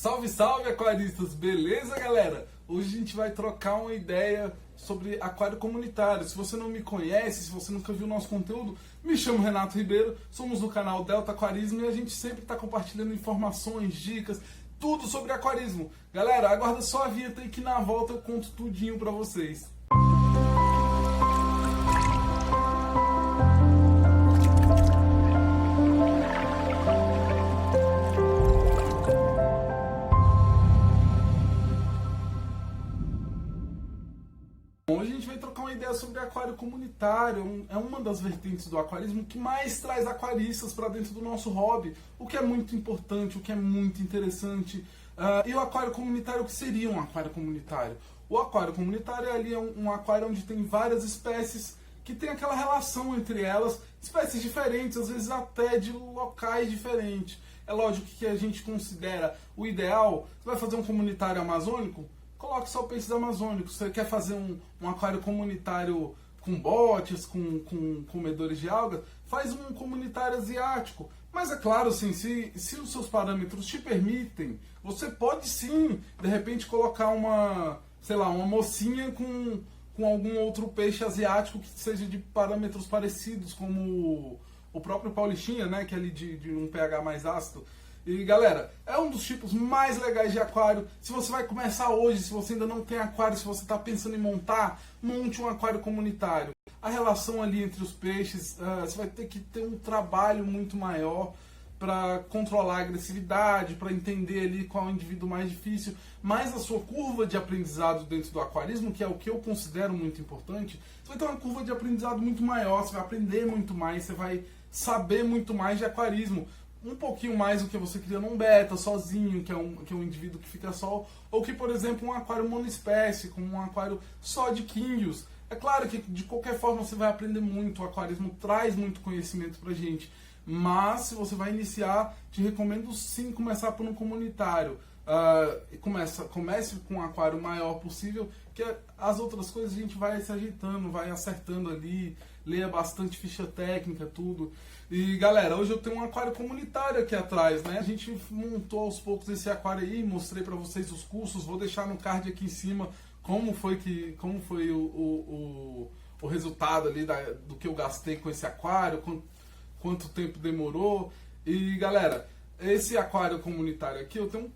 Salve, salve, aquaristas! Beleza, galera? Hoje a gente vai trocar uma ideia sobre aquário comunitário. Se você não me conhece, se você nunca viu nosso conteúdo, me chamo Renato Ribeiro, somos do canal Delta Aquarismo e a gente sempre está compartilhando informações, dicas, tudo sobre aquarismo. Galera, aguarda só a vinheta aí que na volta eu conto tudinho pra vocês. Hoje a gente vai trocar uma ideia sobre aquário comunitário. É uma das vertentes do aquarismo que mais traz aquaristas para dentro do nosso hobby, o que é muito importante, o que é muito interessante. E o aquário comunitário, o que seria um aquário comunitário? O aquário comunitário ali é um aquário onde tem várias espécies que tem aquela relação entre elas, espécies diferentes, às vezes até de locais diferentes. É lógico que a gente considera o ideal. Você vai fazer um comunitário amazônico? Coloque só peixes amazônicos. Você quer fazer um aquário comunitário com botes, com comedores de algas? Faz um comunitário asiático. Mas é claro, assim, se os seus parâmetros te permitem, você pode sim, de repente, colocar uma mocinha com algum outro peixe asiático que seja de parâmetros parecidos, como o próprio paulistinha, né, que é ali de um pH mais ácido. E galera, é um dos tipos mais legais de aquário. Se você vai começar hoje, se você ainda não tem aquário, se você está pensando em montar, monte um aquário comunitário. A relação ali entre os peixes, você vai ter que ter um trabalho muito maior para controlar a agressividade, para entender ali qual é o indivíduo mais difícil. Mas a sua curva de aprendizado dentro do aquarismo, que é o que eu considero muito importante, você vai ter uma curva de aprendizado muito maior, você vai aprender muito mais, você vai saber muito mais de aquarismo. Um pouquinho mais do que você cria num beta, sozinho, que é um indivíduo que fica só, ou que, por exemplo, um aquário monoespécie, como um aquário só de quinhos. É claro que, de qualquer forma, você vai aprender muito, o aquarismo traz muito conhecimento pra gente, mas se você vai iniciar, te recomendo sim começar por um comunitário. Comece com um aquário maior possível, que as outras coisas a gente vai se ajeitando, vai acertando ali, leia bastante ficha técnica, tudo. E galera, hoje eu tenho um aquário comunitário aqui atrás, né? A gente montou aos poucos esse aquário aí, mostrei pra vocês os cursos, vou deixar no card aqui em cima como foi o resultado ali do que eu gastei com esse aquário, quanto tempo demorou. E galera, esse aquário comunitário aqui, eu tenho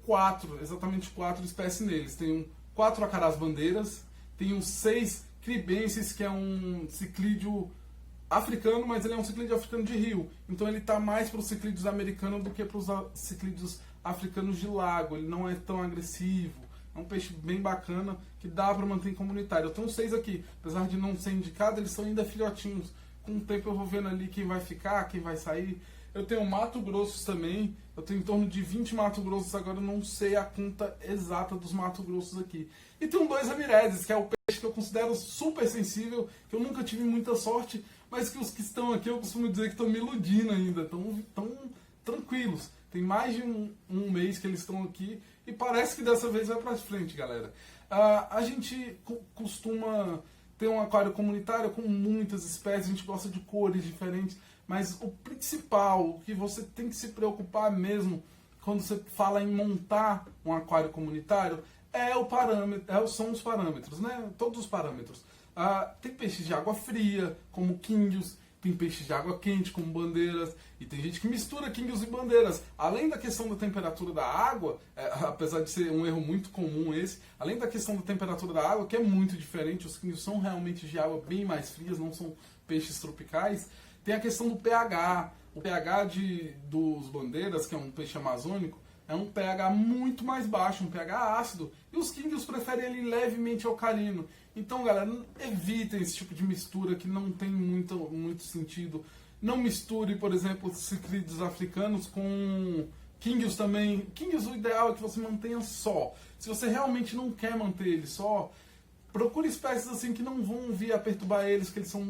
exatamente quatro espécies neles. Tenho 4 acarás bandeiras, tenho 6 cribenses, que é um ciclídeo africano, mas ele é um ciclídeo africano de rio. Então ele está mais para os ciclídeos americanos do que para os ciclídeos africanos de lago. Ele não é tão agressivo. É um peixe bem bacana que dá para manter em comunitário. Eu tenho 6 aqui. Apesar de não ser indicado, eles são ainda filhotinhos. Com o tempo eu vou vendo ali quem vai ficar, quem vai sair. Eu tenho Mato Grossos também. Eu tenho em torno de 20 Mato Grossos. Agora eu não sei a conta exata dos Mato Grossos aqui. E tenho 2 Amireses, que é o peixe que eu considero super sensível, que eu nunca tive muita sorte, mas que os que estão aqui eu costumo dizer que estão me iludindo ainda. Estão tranquilos. Tem mais de um mês que eles estão aqui e parece que dessa vez vai pra frente, galera. A gente costuma ter um aquário comunitário com muitas espécies, a gente gosta de cores diferentes, mas o principal, o que você tem que se preocupar mesmo quando você fala em montar um aquário comunitário são os parâmetros, né? Todos os parâmetros. Tem peixes de água fria, como quinhos, tem peixes de água quente, como bandeiras, e tem gente que mistura quinhos e bandeiras. Além da questão da temperatura da água, apesar de ser um erro muito comum esse, além da questão da temperatura da água, que é muito diferente, os quinhos são realmente de água bem mais frias, não são peixes tropicais, tem a questão do pH. O pH dos bandeiras, que é um peixe amazônico, é um pH muito mais baixo, um pH ácido, e os quinhos preferem ele levemente alcalino. Então, galera, evitem esse tipo de mistura que não tem muito sentido. Não misture, por exemplo, ciclídeos africanos com quinhos também. Quinhos, o ideal é que você mantenha só. Se você realmente não quer manter ele só, procure espécies assim que não vão vir a perturbar eles, que eles são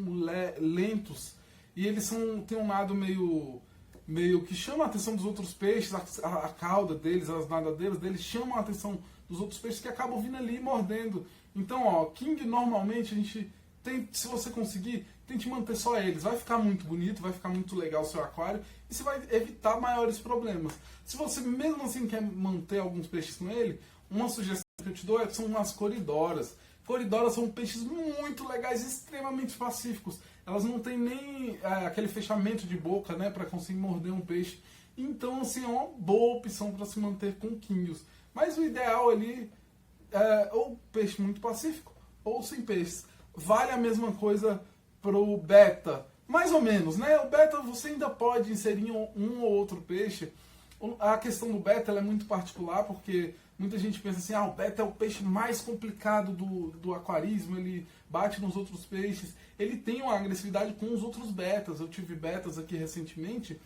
lentos e eles têm um nado meio que chama a atenção dos outros peixes, a cauda deles, as nadadeiras deles chamam a atenção dos outros peixes que acabam vindo ali e mordendo. Então, king normalmente a gente se você conseguir, tente manter só eles. Vai ficar muito bonito, vai ficar muito legal o seu aquário e você vai evitar maiores problemas. Se você mesmo assim quer manter alguns peixes com ele, uma sugestão que eu te dou são as coridoras. Coridoras são peixes muito legais, extremamente pacíficos. Elas não têm nem aquele fechamento de boca, né, para conseguir morder um peixe. Então, assim, é uma boa opção para se manter com quinhos. Mas o ideal ali é ou peixe muito pacífico ou sem peixes. Vale a mesma coisa pro beta, mais ou menos, né? O beta você ainda pode inserir um ou outro peixe. A questão do beta ela é muito particular, porque muita gente pensa assim, o beta é o peixe mais complicado do aquarismo, ele bate nos outros peixes. Ele tem uma agressividade com os outros betas. Eu tive betas aqui recentemente.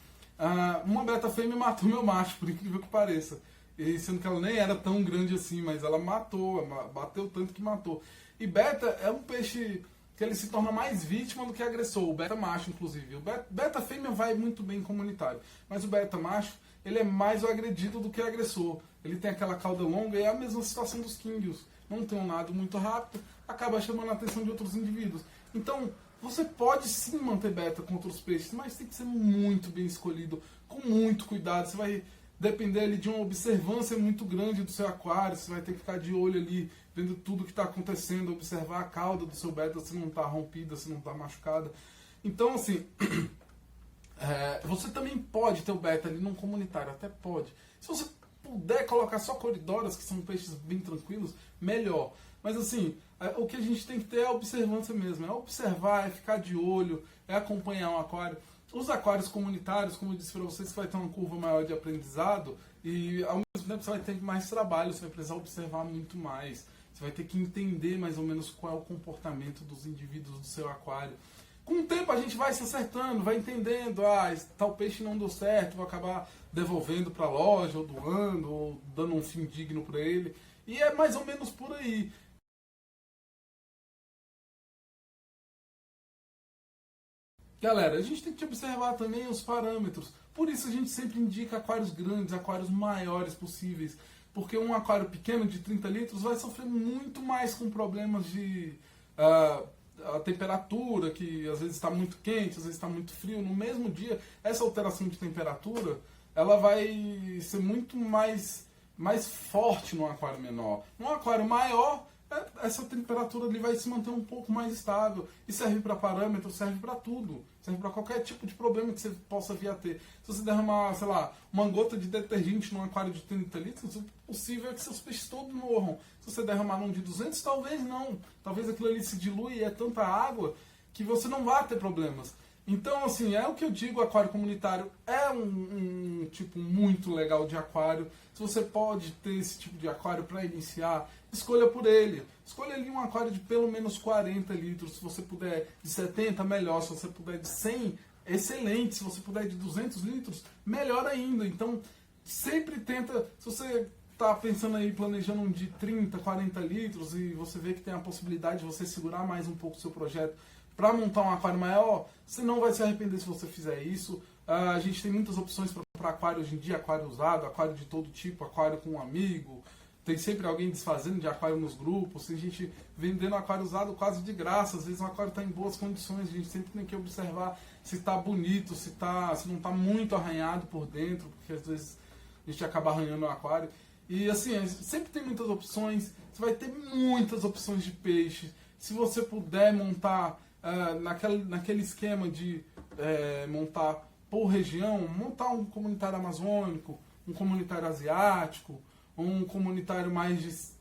Uma beta fêmea matou meu macho, por incrível que pareça. E sendo que ela nem era tão grande assim, mas ela matou, bateu tanto que matou. E beta é um peixe que ele se torna mais vítima do que agressor, o beta macho inclusive. O beta fêmea vai muito bem em comunitário, mas o beta macho, ele é mais o agredido do que o agressor. Ele tem aquela cauda longa e é a mesma situação dos kingios. Não tem um nado muito rápido, acaba chamando a atenção de outros indivíduos. Então, você pode sim manter beta com outros peixes, mas tem que ser muito bem escolhido, com muito cuidado. Você vai depender ali de uma observância muito grande do seu aquário, você vai ter que ficar de olho ali, vendo tudo que está acontecendo, observar a cauda do seu beta, se não está rompida, se não está machucada. Então, assim, você também pode ter o beta ali num comunitário, até pode. Se você puder colocar só coridoras, que são peixes bem tranquilos, melhor. Mas assim, o que a gente tem que ter é a observância mesmo, é observar, é ficar de olho, é acompanhar um aquário. Os aquários comunitários, como eu disse para vocês, você vai ter uma curva maior de aprendizado e ao mesmo tempo você vai ter mais trabalho, você vai precisar observar muito mais. Você vai ter que entender mais ou menos qual é o comportamento dos indivíduos do seu aquário. Com o tempo a gente vai se acertando, vai entendendo, tal peixe não deu certo, vou acabar devolvendo para a loja, ou doando, ou dando um fim digno para ele. E é mais ou menos por aí. Galera, a gente tem que observar também os parâmetros. Por isso a gente sempre indica aquários grandes, aquários maiores possíveis. Porque um aquário pequeno de 30 litros vai sofrer muito mais com problemas de a temperatura, que às vezes está muito quente, às vezes está muito frio. No mesmo dia, essa alteração de temperatura ela vai ser muito mais forte num aquário menor. Num aquário maior, essa temperatura ali vai se manter um pouco mais estável. E serve para parâmetros, serve para tudo. Serve para qualquer tipo de problema que você possa vir a ter. Se você derramar, sei lá, uma gota de detergente num aquário de 30 litros, o possível é que seus peixes todos morram. Se você derramar num de 200, talvez não. Talvez aquilo ali se dilui e é tanta água que você não vai ter problemas. Então, assim, é o que eu digo, aquário comunitário é um tipo muito legal de aquário. Se você pode ter esse tipo de aquário para iniciar, escolha por ele. Escolha ali um aquário de pelo menos 40 litros. Se você puder de 70, melhor. Se você puder de 100, excelente. Se você puder de 200 litros, melhor ainda. Então, sempre tenta, se você está pensando aí, planejando um de 30, 40 litros e você vê que tem a possibilidade de você segurar mais um pouco o seu projeto para montar um aquário maior, você não vai se arrepender se você fizer isso. A gente tem muitas opções para comprar aquário hoje em dia, aquário usado, aquário de todo tipo, aquário com um amigo. Tem sempre alguém desfazendo de aquário nos grupos, tem gente vendendo aquário usado quase de graça. Às vezes o aquário está em boas condições, a gente sempre tem que observar se está não está muito arranhado por dentro, porque às vezes a gente acaba arranhando o aquário. E assim, sempre tem muitas opções, você vai ter muitas opções de peixe. Se você puder montar naquele esquema de montar por região, montar um comunitário amazônico, um comunitário asiático, um comunitário mais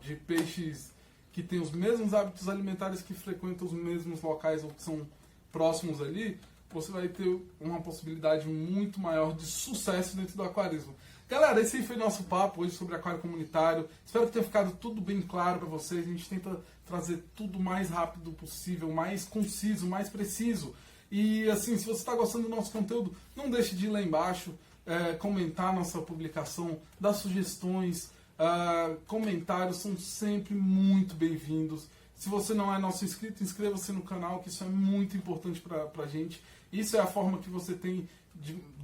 de peixes que têm os mesmos hábitos alimentares, que frequentam os mesmos locais ou que são próximos ali, você vai ter uma possibilidade muito maior de sucesso dentro do aquarismo. Galera, esse aí foi nosso papo hoje sobre aquário comunitário. Espero que tenha ficado tudo bem claro para vocês. A gente tenta trazer tudo o mais rápido possível, mais conciso, mais preciso. E assim, se você está gostando do nosso conteúdo, não deixe de ir lá embaixo, comentar nossa publicação, dar sugestões. Comentários são sempre muito bem-vindos. Se você não é nosso inscrito, inscreva-se no canal, que isso é muito importante para a gente. Isso é a forma que você tem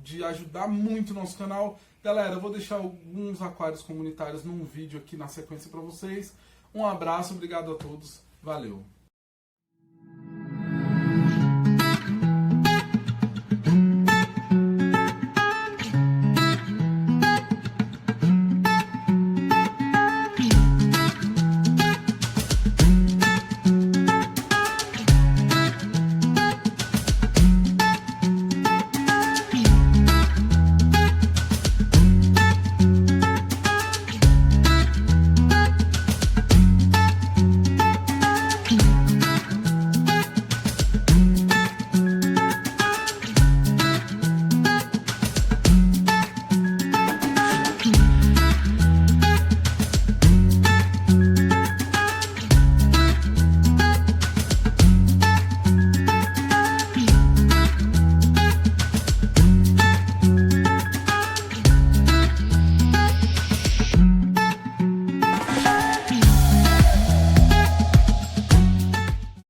de ajudar muito o nosso canal. Galera, eu vou deixar alguns aquários comunitários num vídeo aqui na sequência para vocês. Um abraço, obrigado a todos, valeu!